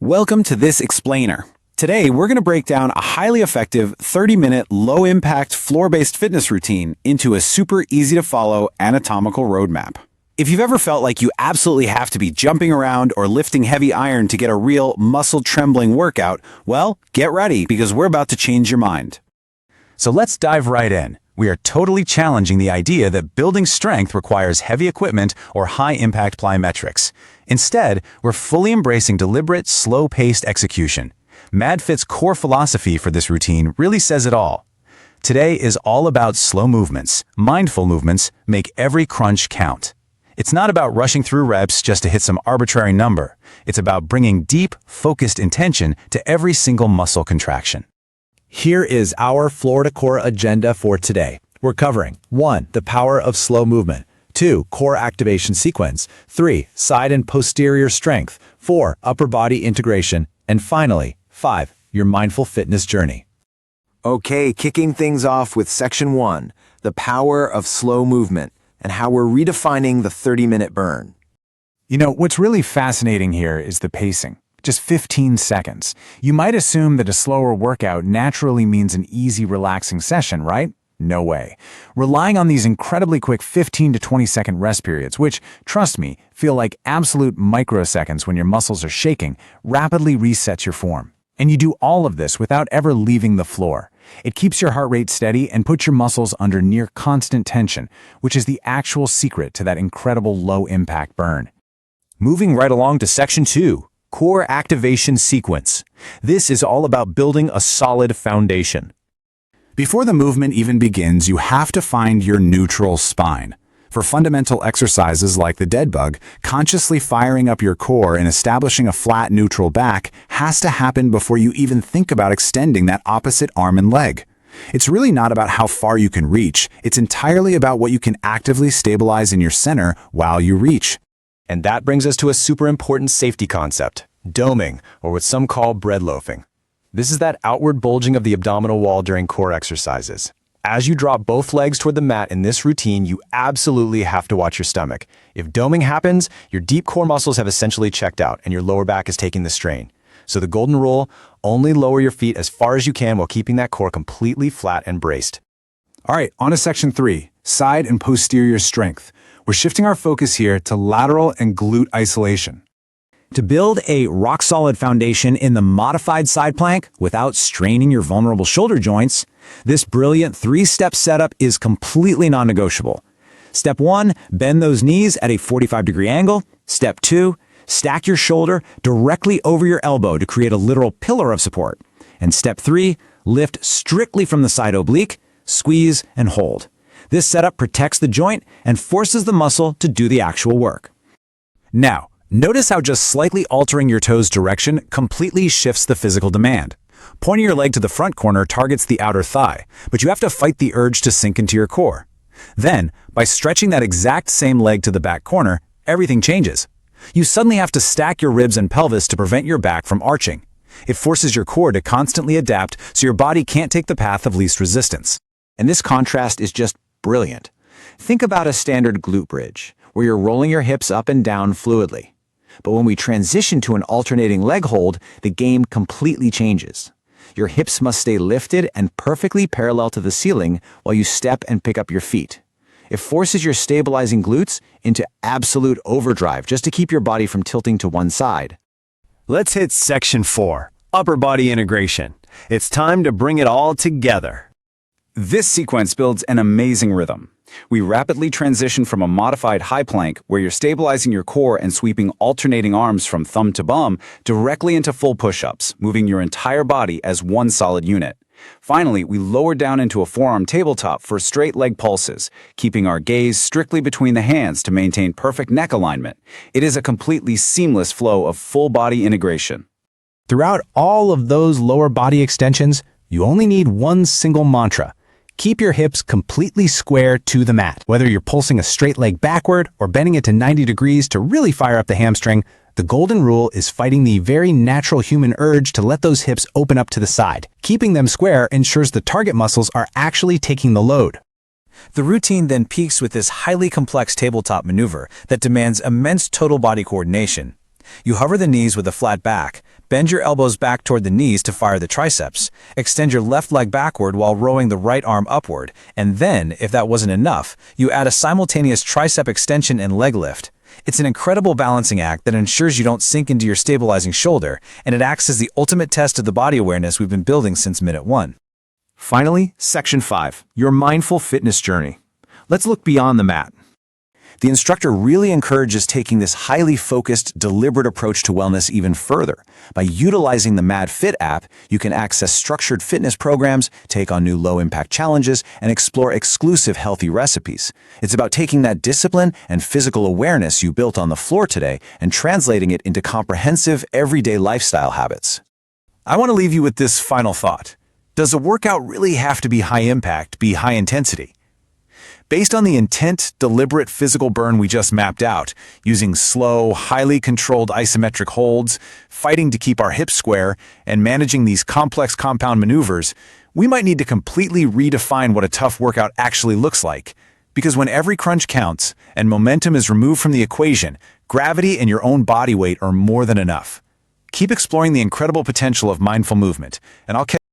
Welcome to this explainer. Today, we're going to break down a highly effective 30-minute low-impact floor-based fitness routine into a super easy-to-follow anatomical roadmap. If you've ever felt like you absolutely have to be jumping around or lifting heavy iron to get a real muscle-trembling workout, well, get ready because we're about to change your mind. So let's dive right in. We are totally challenging the idea that building strength requires heavy equipment or high-impact plyometrics. Instead, we're fully embracing deliberate, slow-paced execution. MadFit's core philosophy for this routine really says it all. Today is all about slow movements. Mindful movements make every crunch count. It's not about rushing through reps just to hit some arbitrary number. It's about bringing deep, focused intention to every single muscle contraction. Here is our floor-to-core agenda for today. We're covering 1. The power of slow movement. 2. Core activation sequence. 3. Side and posterior strength. 4. Upper body integration. And finally, 5. Your mindful fitness journey. Okay, kicking things off with Section 1, the power of slow movement, and how we're redefining the 30-minute burn. You know, what's really fascinating here is the pacing. Just 15 seconds. You might assume that a slower workout naturally means an easy, relaxing session, right? No way. Relying on these incredibly quick 15 to 20-second rest periods, which, trust me, feel like absolute microseconds when your muscles are shaking, rapidly resets your form. And you do all of this without ever leaving the floor. It keeps your heart rate steady and puts your muscles under near constant tension, which is the actual secret to that incredible low-impact burn. Moving right along to Section 2, Core Activation Sequence. This is all about building a solid foundation. Before the movement even begins, you have to find your neutral spine. For fundamental exercises like the dead bug, consciously firing up your core and establishing a flat neutral back has to happen before you even think about extending that opposite arm and leg. It's really not about how far you can reach, it's entirely about what you can actively stabilize in your center while you reach. And that brings us to a super important safety concept, doming, or what some call bread loafing. This is that outward bulging of the abdominal wall during core exercises. As you drop both legs toward the mat in this routine, you absolutely have to watch your stomach. If doming happens, your deep core muscles have essentially checked out and your lower back is taking the strain. So the golden rule, only lower your feet as far as you can while keeping that core completely flat and braced. All right, on to Section 3, side and posterior strength. We're shifting our focus here to lateral and glute isolation. To build a rock-solid foundation in the modified side plank without straining your vulnerable shoulder joints, this brilliant 3-step setup is completely non-negotiable. Step 1, bend those knees at a 45-degree angle. Step 2, stack your shoulder directly over your elbow to create a literal pillar of support. And Step 3, lift strictly from the side oblique, squeeze and hold. This setup protects the joint and forces the muscle to do the actual work. Now, notice how just slightly altering your toes' direction completely shifts the physical demand. Pointing your leg to the front corner targets the outer thigh, but you have to fight the urge to sink into your core. Then, by stretching that exact same leg to the back corner, everything changes. You suddenly have to stack your ribs and pelvis to prevent your back from arching. It forces your core to constantly adapt so your body can't take the path of least resistance. And this contrast is just brilliant. Think about a standard glute bridge, where you're rolling your hips up and down fluidly. But when we transition to an alternating leg hold, the game completely changes. Your hips must stay lifted and perfectly parallel to the ceiling while you step and pick up your feet. It forces your stabilizing glutes into absolute overdrive just to keep your body from tilting to one side. Let's hit Section 4, Upper Body Integration. It's time to bring it all together. This sequence builds an amazing rhythm. We rapidly transition from a modified high plank, where you're stabilizing your core and sweeping alternating arms from thumb to bum, directly into full push-ups, moving your entire body as one solid unit. Finally, we lower down into a forearm tabletop for straight leg pulses, keeping our gaze strictly between the hands to maintain perfect neck alignment. It is a completely seamless flow of full body integration. Throughout all of those lower body extensions, you only need one single mantra. Keep your hips completely square to the mat. Whether you're pulsing a straight leg backward or bending it to 90 degrees to really fire up the hamstring, the golden rule is fighting the very natural human urge to let those hips open up to the side. Keeping them square ensures the target muscles are actually taking the load. The routine then peaks with this highly complex tabletop maneuver that demands immense total body coordination. You hover the knees with a flat back, Bend your elbows back toward the knees to fire the triceps. Extend your left leg backward while rowing the right arm upward. And then, if that wasn't enough, you add a simultaneous tricep extension and leg lift. It's an incredible balancing act that ensures you don't sink into your stabilizing shoulder, and it acts as the ultimate test of the body awareness we've been building since minute 1. Finally, Section 5, your mindful fitness journey. Let's look beyond the mat. The instructor really encourages taking this highly focused, deliberate approach to wellness even further. By utilizing the MadFit app, you can access structured fitness programs, take on new low-impact challenges, and explore exclusive healthy recipes. It's about taking that discipline and physical awareness you built on the floor today and translating it into comprehensive, everyday lifestyle habits. I want to leave you with this final thought. Does a workout really have to be high impact, be high intensity? Based on the intent, deliberate physical burn we just mapped out, using slow, highly controlled isometric holds, fighting to keep our hips square, and managing these complex compound maneuvers, we might need to completely redefine what a tough workout actually looks like. Because when every crunch counts and momentum is removed from the equation, gravity and your own body weight are more than enough. Keep exploring the incredible potential of mindful movement, and I'll catch